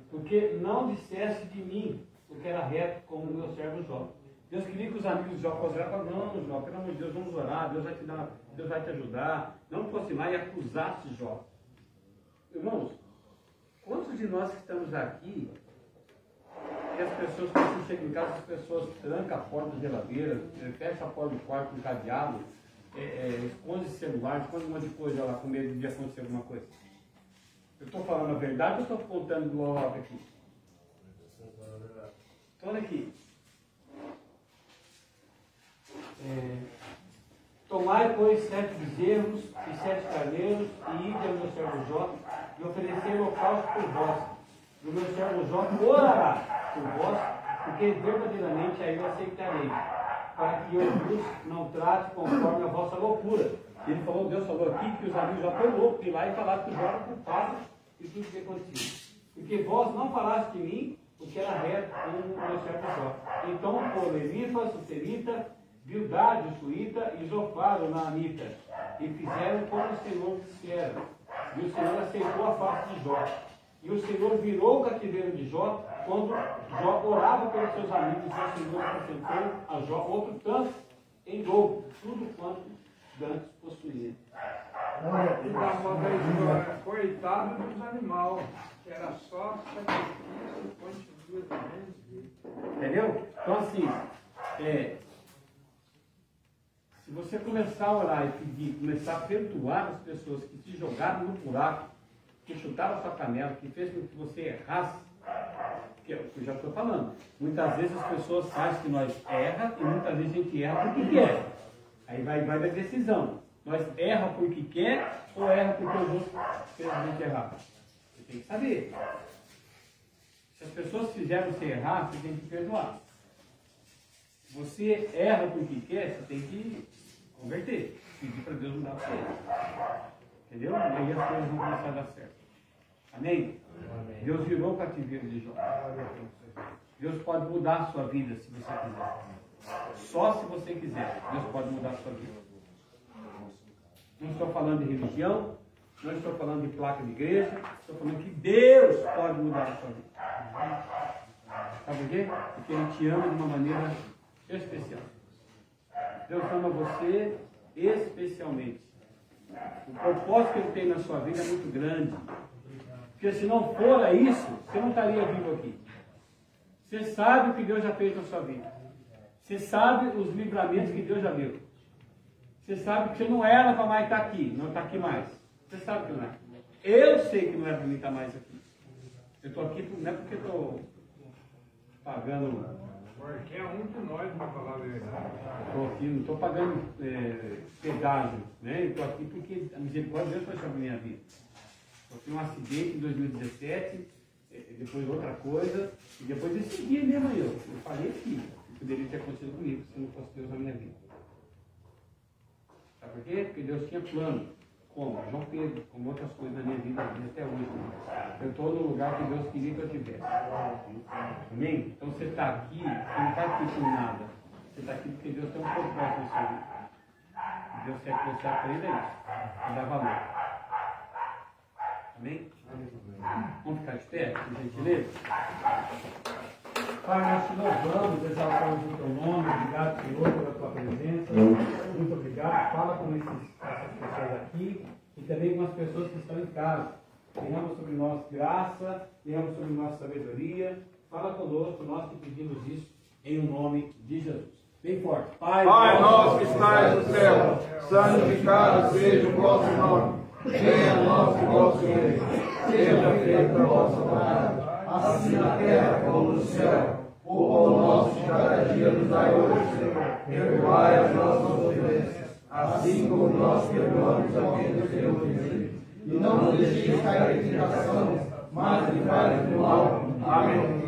porque não disseste de mim o que era reto como o meu servo Jó. Deus queria que os amigos de Jó fossem lá e falassem, não, Jó, pelo amor de Deus, vamos orar, Deus vai te dar, Deus vai te ajudar. Não fosse lá e acusasse Jó. Irmãos, quantos de nós que estamos aqui, e as pessoas, quando você chega em casa, as pessoas trancam a porta da geladeira, fecham a porta do quarto com cadeado, esconde celular, esconde um monte de coisa lá com medo de acontecer alguma coisa. Eu estou falando a verdade ou estou contando do óbvio aqui? Então, olha aqui. Tomai, pois, 7 bezerros e 7 carneiros, e ide ao meu servo Jó, e oferecer holocausto por vós. E o meu servo Jó orará por vós, porque verdadeiramente aí eu aceitarei, para que eu vos não trate conforme a vossa loucura. Ele falou, Deus falou aqui que os amigos já foram loucos de ir lá e falaram que o Jó era culpado de tudo que aconteceu. Porque vós não falaste de mim o que era reto como o meu servo Jó. Então, por Elifas, o Temita, Bildade, o Suíta, e Zofar, o Naamita, e fizeram como o Senhor dissera. E o Senhor aceitou a face de Jó. E o Senhor virou o cativeiro de Jó, quando Jó orava pelos seus amigos, e o Senhor acrescentou a Jó outro tanto em dobro, tudo quanto dantes possuía.
Coitado dos animais, que era só sacrifício, continua
Entendeu? Então assim, se você começar a orar e pedir, começar a perdoar as pessoas que te jogaram no buraco, que chutaram a sua canela, que fez com que você errasse, que eu já estou falando. Muitas vezes as pessoas acham que nós erramos e muitas vezes a gente erra porque quer. Aí vai da decisão. Nós erra porque quer ou erra porque os outros fez a gente errar? Você tem que saber. Se as pessoas fizeram você errar, você tem que perdoar. Se você erra porque quer, você tem que converter. Pedir para Deus mudar você. Entendeu? E aí as coisas vão começar a dar certo. Amém? Amém. Deus virou o cativeiro de Jó. Deus pode mudar a sua vida se você quiser. Só se você quiser, Deus pode mudar a sua vida. Não estou falando de religião, não estou falando de placa de igreja, estou falando que Deus pode mudar a sua vida. Sabe por quê? Porque Ele te ama de uma maneira especial. Deus ama você especialmente. O propósito que Ele tem na sua vida é muito grande. Porque se não for isso, você não estaria vivo aqui. Você sabe o que Deus já fez na sua vida. Você sabe os livramentos que Deus já deu. Você sabe que você não era para mais estar aqui, não está aqui mais. Você sabe que não é. Eu sei que não é para mim estar mais aqui. Eu estou aqui não é porque estou pagando.
Porque é um de nós, para falar a verdade.
Estou aqui, não estou pagando pedágio. Né? Estou aqui porque a misericórdia de Deus foi sobre a minha vida. Eu tive um acidente em 2017, depois outra coisa, e depois desse dia mesmo eu falei aqui, que poderia ter acontecido comigo se não fosse Deus na minha vida. Sabe por quê? Porque Deus tinha plano, como João Pedro, como outras coisas na minha vida até hoje. Eu estou no lugar que Deus queria que eu estivesse. Amém? Então você está aqui, você não está aqui por nada. Você está aqui porque Deus tem um propósito na sua vida. Deus quer que você aprenda isso e dá valor. Amém? Vamos ficar de pé, por gentileza? Pai, nós te louvamos, exaltamos o teu nome. Obrigado, Senhor, pela tua presença. Muito obrigado. Fala com essas pessoas aqui e também com as pessoas que estão em casa. Tenhamos sobre nós graça, tenhamos sobre nós sabedoria. Fala conosco, nós que pedimos isso em nome de Jesus. Bem forte.
Pai nosso que estais no céu, santificado seja o vosso nome. Venha a nós o vosso reino, seja feita a vossa vontade, assim na terra como no céu. O pão nosso de cada dia nos dai hoje, Senhor. Perdoai as nossas ofensas, assim como nós perdoamos a quem nos tem ofendido. E não nos deixeis cair em tentação, mas livrai-nos do mal. Amém.